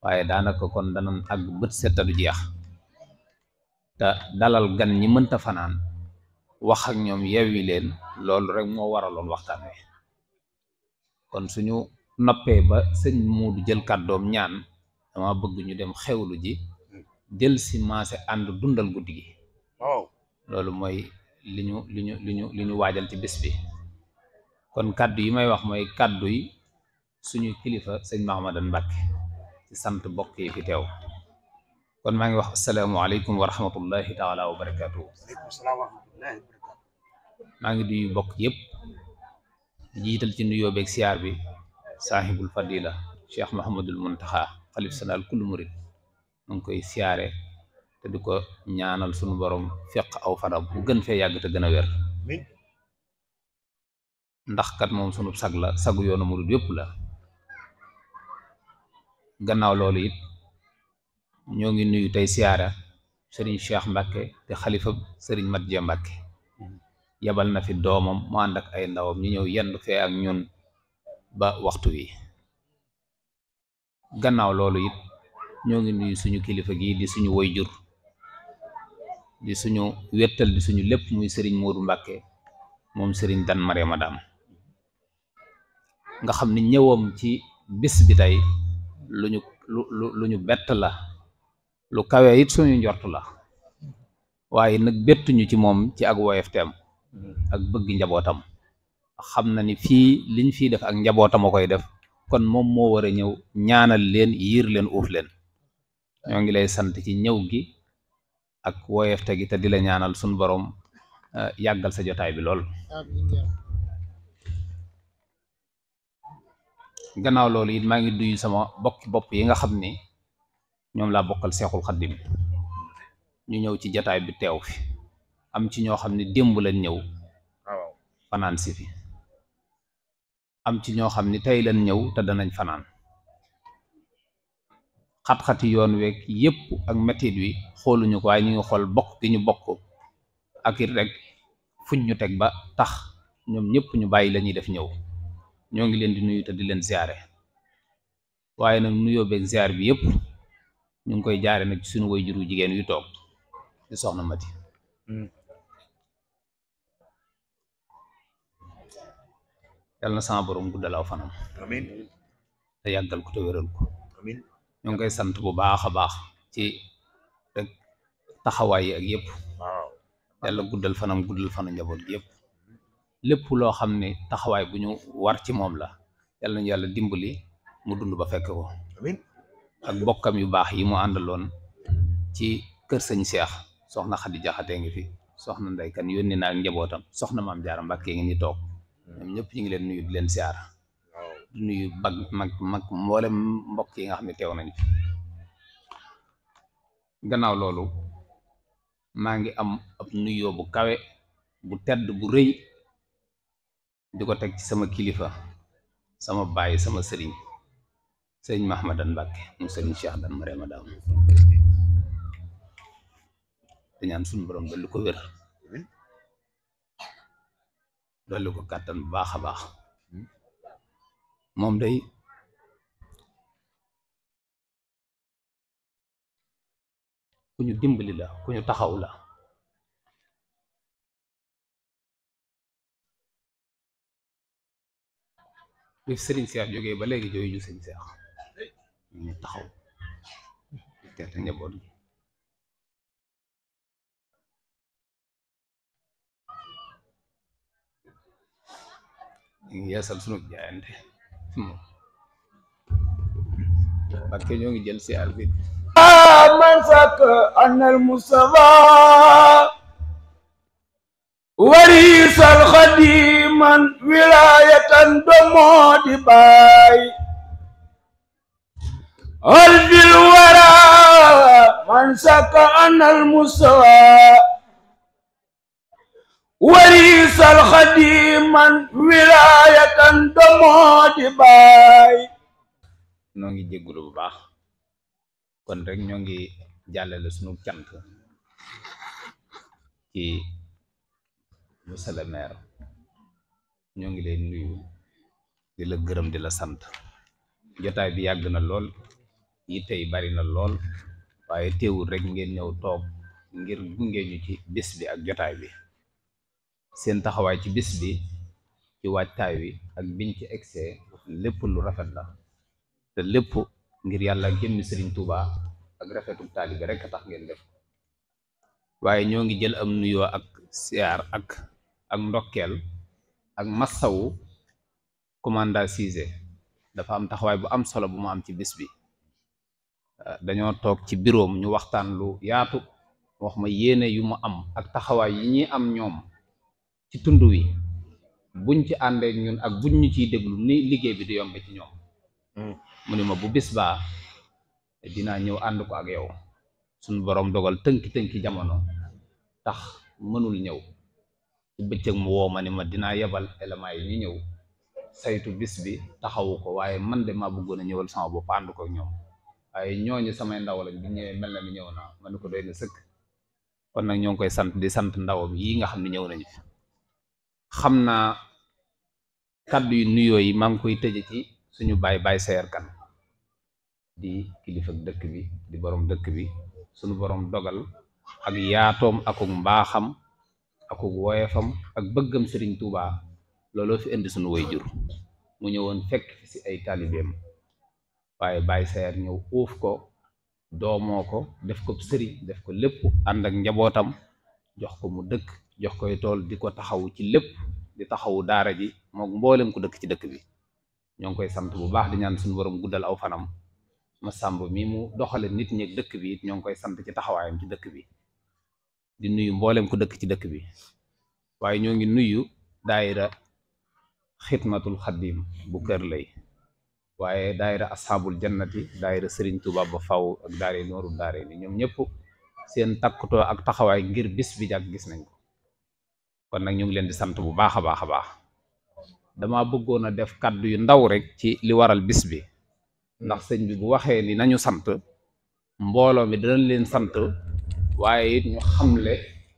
waaye daanaka kon danan ak bët set du jeex te dalal gan ñi mënta fanaan wax ak ñoom yewwi leen loolu rek moo waraloon waxtaan wi. kon suñu noppee ba sëñ Muudu jël kàddoom ñaan dama bëgg ñu dem xewlu ji jël si maase ànd dundal guddi gi. loolu mooy li ñu waajal ci bés bi. kon kàddu yi may wax mooy kàddu yi suñu kilifa sëñ Mahamadan Mbàkke ci sant bokk yi fi teew. kon maa ngi wax asalaamaaleykum wa rahmatullahi taala wa barakaatuhu. maa ngi nuyu bokk yëpp jiital ci nuyoo beeg siyaar bi saahibul fadila cheikh Mahamadul Muntaxa xalif sanal kullu murid mu ngi koy siyaare te di ko ñaanal suñu borom feq aw fanam bu gën fee yàgg te gën a wér. ndax kat moom sunu sag la sagu yoonu murid yëpp la. gannaaw loolu it ñoo ngi nuyu tey siyaara sëriñ Cheikh Mbacke te xalifa sëriñ Mat Jee Mbacke yabal na fi doomam mu ànd ak ay ndawam ñu ñëw yendu fee ak ñun ba waxtu wi. gannaaw loolu it ñoo ngi nuyu suñu kilifa gi di suñu woyjur di suñu wettal di suñu lépp muy sëriñ Moodu Mbacke moom sëriñ Dan Mariama Dam nga xam ni ñëwam ci bis bi tey lu ñu bett la lu kawe it suñu njort la waaye nag bettuñu ci moom ci ak woyefteem ak bëgg njabootam. xam na ni fii liñ fii def ak njabootam a koy def kon moom moo war a ñëw ñaanal leen yiir leen uuf leen. ñoo ngi lay sant ci ñëw gi ak woyefte gi te di la ñaanal suñu borom yàggal sa jotaay bi lool. gannaaw loolu it maa ngi duyu sama bokki bopp yi nga xam ni ñoom laa bokkal seexul xaddim ñu ñëw ci jotaay bi teew fi am ci ñoo xam ne démb lañ ñëw fanaan si fi am ci ñoo xam ni tey lañ ñëw te danañ fanaan. xat-xati yoon week yépp ak metit wi xooluñu ko waaye ñu ngi xool bokk gi ñu bokk ak it rek fuñ ñu teg ba tax ñoom ñëpp ñu bàyyi la ñuy def ñëw. ñoo ngi leen di nuyu te di leen ziare waaye nag nuyoo beeg ziar bi yëpp ñu ngi koy jaare nag ci suñu waajuru jigéen yu toog di soxna Mati. yàlla na sama borom guddal aw fanam amiin te yàggal ko te wéral ko amiin. ñoo ngi koy sant bu baax a baax ci rek taxawaay yi ak yëpp yàlla guddal fanam guddal fanu njaboot gi yëpp. lépp loo xam ne taxawaay bu ñu war ci moom la yàlla nañu yàlla dimbali mu dund ba fekk ko amiin. ak bokkam yu baax yi mu àndaloon ci kër sëñ Seex soxna Xadi Jaxate ngi fi soxna Ndey Kan yónni na ak njabootam soxna Maam Jaara Mbàkke ngi ni toog ñoom ñëpp ñu ngi leen nuyu di leen siyaar di nuyu mag mboolem mbokk yi nga xam ne teew nañ fi. gannaaw loolu maa ngi am ab nuyoo bu kawe bu tedd bu rëy di ko teg ci sama kilifa sama baay sama sëriñ sëriñ Mahamadan Mbàkke mu sëriñ Cheikh Dan Mariama Dam di ñaan suñu borom dolli ko wér dolli ko kàttan bu baax a baax. moom day ku ñu dimbali la ku ñu taxaw la bi sëriñ Seex jógee ba léegi jooyu ju sëriñ Seex ñu taxaw teete njaboot gi ñu ngi yeesal sunu jaayante Mbàkke ñoo ngi jël siyaar bi man sak anal mustafa warisal xadiman wilayatan domo di bay al fil wara man sak anal mustafa warisal xadiman wilayatan domo di bay. noo ngi jéggulu bu baax kon rek ñoo ngi jàllale sunu cant ci monsieur le maire ñoo ngi lay nuyu di la gërëm di la sant jotaay bi yàgg na lool yi tey bari na lool waaye teewul rek ngeen ñëw toog ngir gunge ñu ci bis bi ak jotaay bi seen taxawaay ci bis bi ci waajtaay wi ak biñ ci egsee lépp lu rafet la te lépp ngir yàlla jëmmi Sëriñ Tuuba ak rafetu taalibe rek a tax ngeen def waaye ñoo ngi jël am nuyoo ak siyaar ak ndokkeel ak massawu commandant Cissé dafa am taxawaay bu am solo bu mu am ci bis bi dañoo toog ci biroom ñu waxtaan lu yaatu wax ma yéene yu mu am ak taxawaay yi ñuy am ñoom ci tund wi buñ ci àndee ñun ak buñ ñu ciy déglu ni liggéey bi di yombe ci ñoom mu ni ma bu bis baa dinaa ñëw ànd ko ak yow suñu borom dogal tënki jamono tax mënul ñëw ci bëccëg mu woo ma ni ma dinaa yebal éléments yi ñu ñëw saytu bis bi taxawu ko waaye man de maa bëggoon a ñëwal sama bopp ànd ko ak ñoom waaye ñooñu samay ndaw lañ bi ñëwee mel na ni ñëw naa ma ni ko doy na sëkk kon nag ñoo ngi koy sant di sant ndawam yi nga xam ne ñëw nañu fi xam naa kàddu yu nuyoo yi maa ngi koy tëje ci suñu baay Seer Kan di kilifa dëkk bi di borom dëkk bi suñu borom dogal ak yaatoom akuk mbaaxam akuk woyefam ak bëggam Sëriñ Tuuba looloo fi indi suñu way jur mu ñëwoon fekk fi si ay taalibeem waaye Baay Seer ñëw uuf ko doomoo ko def ko sëriñ def ko lépp ànd ak njabootam jox ko mu dëkk jox koy tool di ko taxawu ci lépp di taxawu daara ji mook mboolem ku dëkk ci dëkk bi ñoo ngi koy sant bu baax di ñaan suñu borom guddal aw fanam ma sàmb mi mu doxale nit ñi dëkk bi it ñoo ngi koy sant ci taxawaayam ci dëkk bi di nuyu mboolem ku dëkk ci dëkk bi waaye ñoo ngi nuyu daayira xidmatul xaddim bu Kër Lay waaye daayira asxaabul jannati daayira Sëriñ Tuuba ba faw ak daayira nooru daare ni ñoom ñëpp seen takkutoo ak taxawaay ngir bis bi jàkk gis nañ ko kon nag ñu ngi leen di sant bu baax a baax a baax dama bëggoon a def kàddu yu ndaw rek ci li waral bis bi ndax sëñ bi bu waxee ni nañu sant mbooloo mi dinañ leen sant waaye it ñu xamle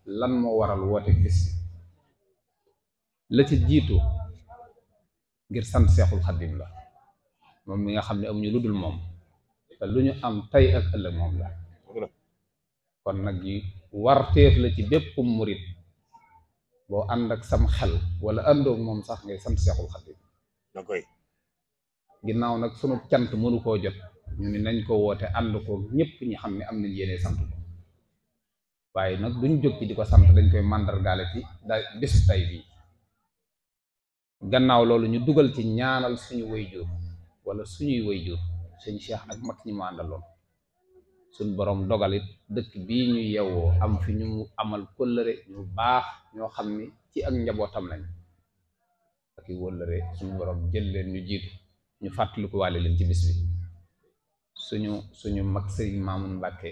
lan moo waral woote bis bi la ci jiitu ngir sant Seexul Xaddim la moom mi nga xam ne amuñu lu dul moom te lu ñu am tey ak ëllëg moom la kon nag yi warteef la ci bépp murit boo ànd ak sam xel wala àndoog moom sax ngay sant Seexul Xaddim da koy ginnaaw nag sunu cant mënu koo jot ñu ni nañ ko woote ànd ko ñëpp ñi xam ne am nañ yéene sant ko waaye nag duñ jóg ci di ko sant dañ koy màndargaale ci bésu tay bii gannaaw loolu ñu dugal ci ñaanal suñu wayjur wala suñuy wayjur sëñ Cheikh ak mag ñi mu àndaloon suñ borom dogalit dëkk bii ñu yewwoo am fi ñu amal kóllëre ñu baax ñoo xam ni ci ak njabootam lañ ak i wóllëre suñu borom jël leen ñu jiitu ñu fàttaliku waale leen ci bis bi suñu mag sëriñ Maamun Mbàkke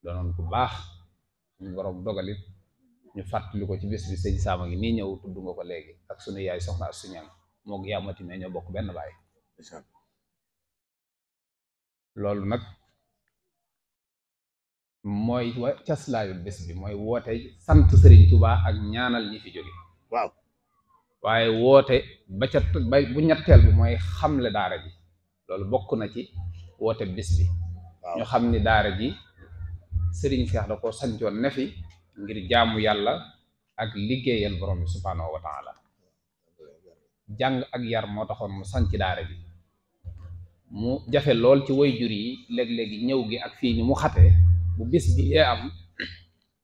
doonoon ku baax suñu borom dogalit ñu fàttali ko ci bis bi sëñ Saama ngi nii ñëw tudd nga ko léegi ak suñu yaay soxna ak suñu moog yaamati ne ñoo bokk benn baay loolu nag mooy caslaayu bés bi mooy woote sant Sëriñ Tuubaa ak ñaanal ñi fi jóge waaw waaye woote ba ca bu ñetteel bi mooy xamle daara ji loolu bokk na ci woote bés bi ñu xam ni daara ji Sëriñ Seex da ko sancoon ne fi ngir jaamu yàlla ak liggéeyal borom bi subhaanahu wa taala jàng ak yar moo taxoon mu sanc daara ji mu jafe lool ci waajur yi léeg-léegi ñëw gi ak fii ni mu xate bu bis bi am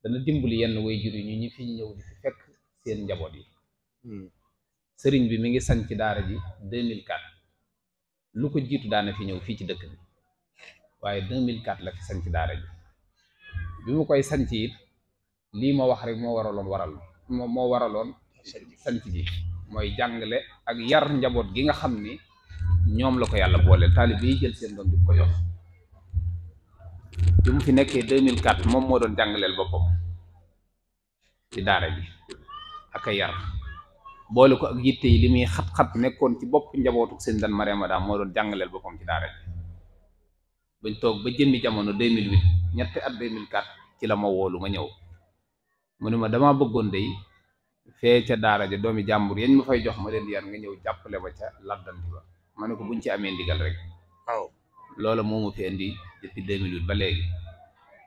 dana dimbali yenn waajur yi ñu fi ñëw di fi fekk seen njaboot yi. sëriñ bi mi ngi sanc daara ji 2004 lu ko jiitu daana fi ñëw fii ci dëkk bi waaye 2004 la fi sanc daara ji bi mu koy sanc it lii ma wax rek moo waraloon sanc ji mooy jàngale ak yar njaboot gi nga xam ni ñoom la ko yàlla boole taalibe yi jël seen doom di ko jox. bi mu fi nekkee 2004 moom moo doon jàngaleel boppam ci daara ji ak a yar boole ko ak yitte yi li muy xat-xat nekkoon ci bopp njabootu sëñ Dan Mariama Daam moo doon jàngaleel boppam ci daara ji bañ toog ba jëmmi jamono 2008 ñetti at 2004 ci la ma woolu ma ñëw mu ne ma dama bëggoon day fee ca daara ja doomi jàmbur yañ ma fay jox ma leen di yar nga ñëw jàppale ma ca laddanti ba ma ne ko buñ ci amee ndigal rek waaw loola moo ma fi indi depuis 2008 ba léegi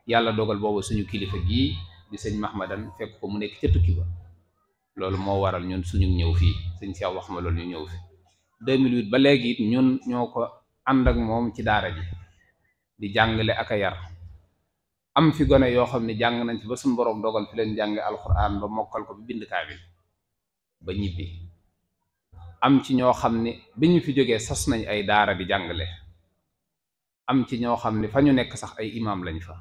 yàlla dogal boobu suñu kilifa gii di sëñ Mahmadan fekk ko mu nekk ca tukki ba loolu moo waral ñun suñu ñëw fii sëñ Cheikh wax ma loolu ñu ñëw fi 2008 ba léegi it ñun ñoo ko ànd ak moom ci daara ji di jàngale ak a yar am fi gone yoo xam ne jàng nañ fi ba suñu borom dogal fi leen jànge alxuraan ba mokkal ko bi bind kaamil ba ñibbi am ci ñoo xam ne bi ñu fi jógee sos nañ ay daara di jàngale am ci ñoo xam ne fa ñu nekk sax ay imam lañ fa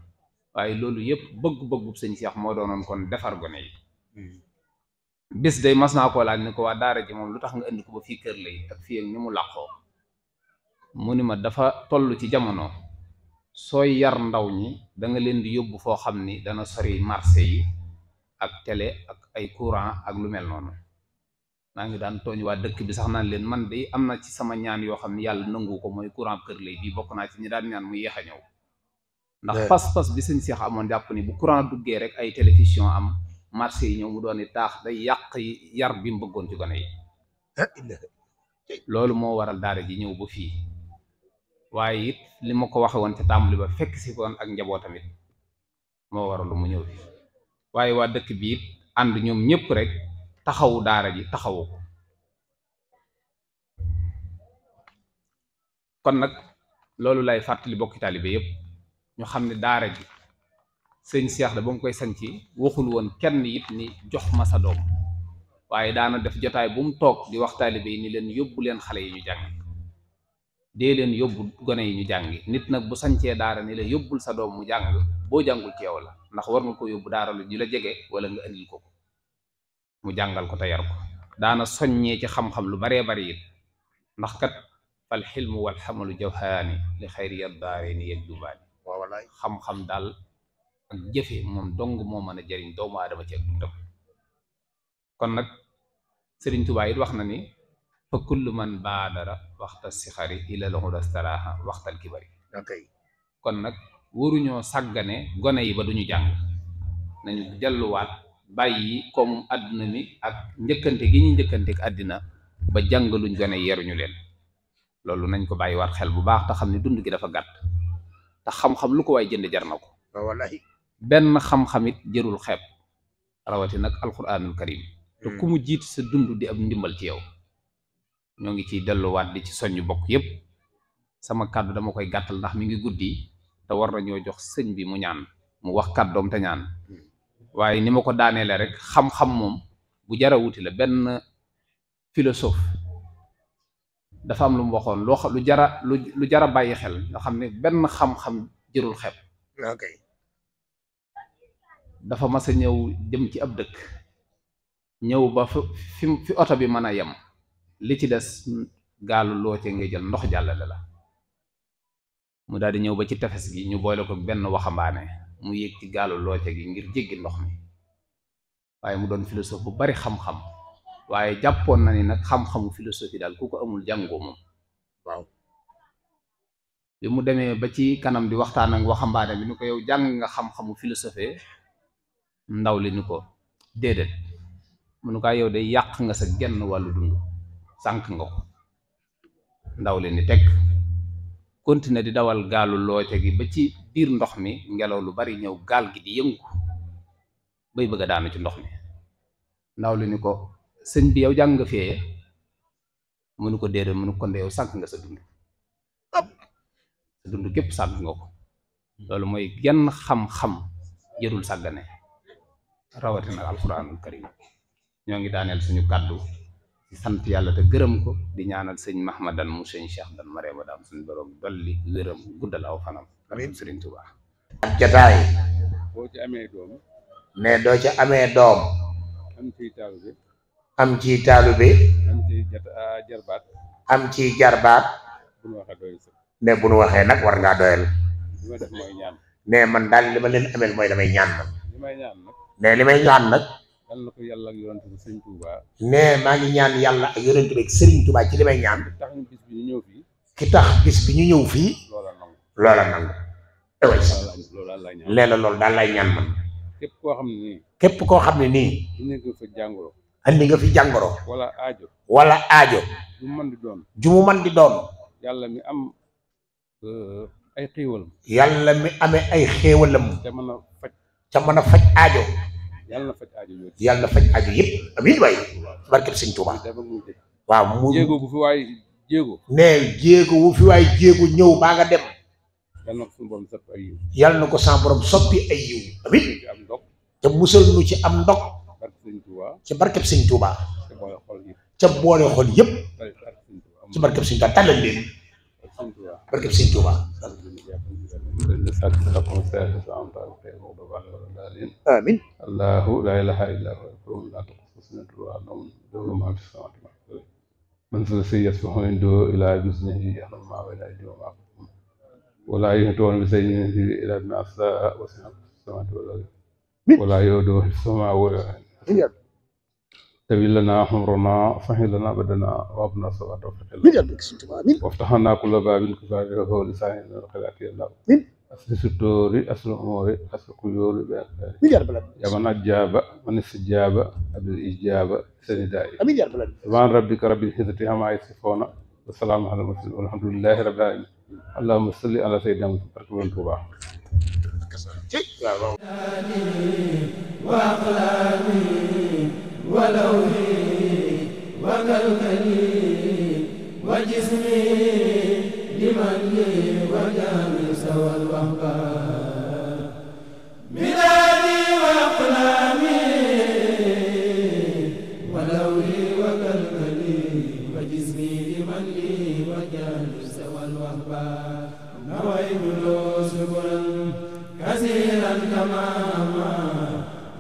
waaye loolu yëpp bëgg-bëggub sëñ Cheikh moo doonoon kon defar gone yi bis day mas naa koo laaj ni ko waa daara ji moom lu tax nga indi ko ba fii kër lay ak fii ak ni mu làqoo mu ni ma dafa toll ci jamono sooy yar ndaw ñi da nga leen di yóbbu foo xam ni dana sori marché yi ak télé ak ay courant ak lu mel noonu maa ngi daan tooñ waa dëkk bi sax naan leen man de am na ci sama ñaan yoo xam ne yàlla nangu ko mooy courant kër lay bii bokk naa ci ñi daan ñaan mu yéex a ñëw ndax pas-pas bi sëñ Cheikh amoon jàpp ni bu courant duggee rek ay télévision am marché yi ñëw mu doon taax day yàq yar bi mu bëggoon ci gone yi loolu moo waral daara ji ñëw ba fii waaye it li ma ko waxe woon ca tàmbali ba fekk si koon ak njaboot tamit moo waral lu mu ñëw fi waaye waa dëkk bi it ànd ñoom ñëpp rek taxawu daara ji taxawu ko kon nag loolu lay fàttali bokki taalibe yëpp ñu xam ne daara ji sëñ Cheikh da ba mu koy sanci waxul woon kenn it ni jox ma sa doom waaye daana def jotaay bu mu toog di wax taalibe yi ni leen yóbbu leen xale yi ñu jàngi dee leen yóbbu gone yi ñu jàngi nit nag bu sancee daara ni la yóbbul sa doom mu jàng boo jàngul ci yow la ndax war nga ko yóbbu daara lu ji la jege wala nga indil ko mu jàngal ko te yar ko daana soññee ci xam-xam lu baree bari it ndax kat fal xilmu wal xamalu jawhaani li xayri yaddaare ni yeg dubaani xam-xam daal ak jëfe moom dong moo mën a jariñ doomu aadama ci ak dundam kon nag Sëriñ Tuubaa it wax na ni fa kullu man baadara waxta sixari ila lahu dastaraha waxtal kibari kon nag waruñoo sàggane gone yi ba duñu jàng nañu delluwaat bàyyi comme àdduna mi ak njëkkante gi ñu njëkkante ak àddina ba jàngaluñ gone yi yaruñu leen loolu nañ ko bàyyi war xel bu baax te xam ne dund gi dafa gàtt te xam-xam lu ko waay jënd jar na ko wallahi benn xam-xamit jërul xeeb rawati nag alquranul karim te ku mu jiit sa dund di ab ndimbal ci yow ñoo ngi ciy delluwaat di ci soññ bokk yépp sama kàddu dama koy gàttal ndax mi ngi guddi te war nañoo jox sëñ bi mu ñaan mu wax kàddoom te ñaan waaye ni ma ko daaneele rek xam-xam moom bu jara wuti la benn philosophe dafa am lu mu waxoon lu jara bàyyi xel nga xam ne benn xam-xam jërul xeeb dafa mas a ñëw jëm ci ab dëkk ñëw ba fi oto bi mën a yem li ci des gaalu looce ngay jël ndox jàllale la mu daal di ñëw ba ci tefes gi ñu boole ko benn waxambaane mu yéeg ci gaalu looce gi ngir jéggi ndox mi waaye mu doon philosophe bu bari xam-xam waaye jàppoon na ni nag xam-xamu philosophie daal ku ko amul jàngoo moom waaw bi mu demee ba ci kanam di waxtaan ak waxambaane bi ni ko yow jàng nga xam-xamu philosophie ndaw li ni ko déedéet mu nu ko yow day yàq nga sa genn wàllu dund sànq nga ko ndaw li ni teg continuer di dawal gaalu looce gi ba ci biir ndox mi ngelaw lu bari ñëw gaal gi di yëngu bay bëgg a daanu ci ndox mi ndaw li ni ko sëñ bi yow jàng nga fee mu nu ko déedéet mu nu ko yow sànq nga sa dund sa dund képp sàgg nga ko loolu mooy genn xam-xam jërul sàggane rawatina alquranul karim ñoo ngi daaneel suñu kàddu di sant yàlla te gërëm ko di ñaanal sëñ Mahmadan mu sëñ Cheikh Dan Mariama Dam suñu borom dolli wéram guddal aw fanam amiin sëriñ Tuubaa ak jataay boo ci amee doom ne doo ci amee doom am ciy taalube am ciy taalube am ciy jarbaat am ciy jarbaat bu nu waxee doyal sax ne bu nu waxee nag war ngaa doyal li ma def mooy ñaan ne man daal li ma leen amel mooy damay ñaan man li may ñaan nag ne li may ñaan nag yal na ko yàlla ak yonent bi sëñ Touba ne maa ngi ñaan yàlla ak yonent bi ak Sëriñ Touba ci li may ñaan ki tax bis bi ñu ñëw fii ki tax bis bi ñu ñëw fii loola nangu eway sax nee na loolu daal lay ñaan man képp koo xam ne nii képp koo xam ne nii indi nga fa jàngoro andi nga fi jàngoro wala aajo ju mu mën di doon yàlla mi am ay xéewalam yàlla mi amee ay xéewalam ca mën a faj ca mën a faj aajo yàlla na faj aajo yooyu yàlla na faj aajo yëpp amiin waay barkeb sëñ Tuuba waaw mu jéego bu fi waay jéego ne jéego wu fi waay jéego ñëw baa nga dem yàlla na ko suñu borom soppi ay yiw yàlla na ko sa borom soppi ay yiw amiin te musal nu ci am ndog ci barkeb sëñ Tuuba ca boole xol yëpp ci barkeb sëñ Tuuba tàllal leen barkeb sëñ Tuuba آمين الله لا إله إلا هو يقول لا تقص سنة ولا نوم له ما في السماوات وما في الأرض من ثلثي يسبح عنده إلى بإذنه يعلم ما بين أيديهم وما خلفهم ولا يحيطون بشيء من علمه إلا بما شاء وسع السماوات والأرض ولا يؤوده حفظهما تبين لنا حمرنا فهل لنا بدنا وابنا صلاة وافتحنا كل باب كفار له لسان الخيرات الله أصل الستور أصل الأمور أصل القيور يا من أجاب من استجاب بالإجابة سندائي سبحان ربك رب العزة عما يصفون والسلام على المرسلين والحمد لله رب العالمين اللهم صل على سيدنا محمد وأقلامي ولوحي وكلكلي وجسمي لمن لي وجامي سوى الوهباء ميلادي وأقلامي ولوحي وكلكلي وجسمي لمن لي وجامي سوى الوهباء نويت له شكرا كثيرا كما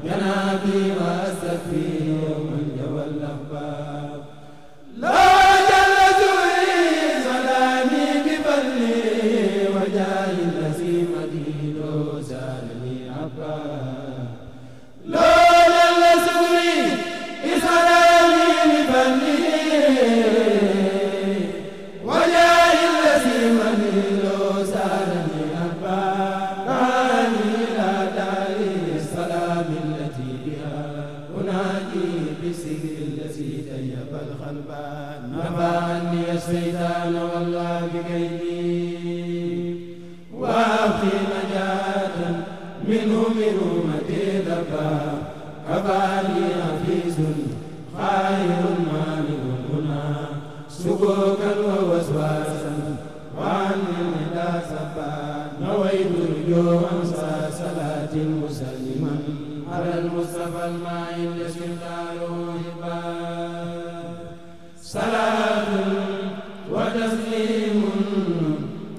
جنابي واستكفي من جوى الاخبار لا جل ذوي سلامي بفضلي وجاه الذي مديد سالني عبار لا جل ذوي سلامي بفضلي وجاه الذي مديد سالني عبار نفعني الشيطان والله بكيدي وأبقي نجاة منه من أمتي ذكا كفاني حفيظ خير مانع هنا سكوكا ووسواسا وعني الندى سبا نويت رجوعا صلاة مسلما على المصطفى الماء الاستمتار صلاة وتسليم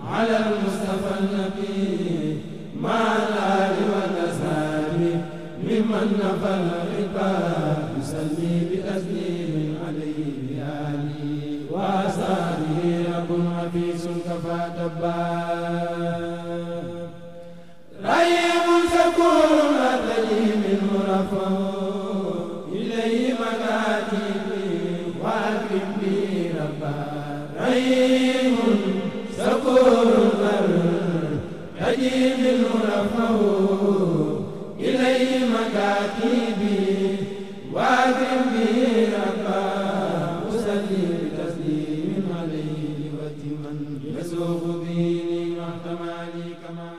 على المصطفى النبي مع الآل والأصحاب ممن نفى العباد يسلي بتسليم عليه بآله وأصحابه رب حفيظ كفى دبار رحيم شكور أتلي منه رفع إليه مكاتبي وأكرم بي ربا رحيم شكور يجيب الرفع إليه مكاتبي وأكرم بي ربا أصلي بتسليم عليه وتمن يسوق به محتمالي كما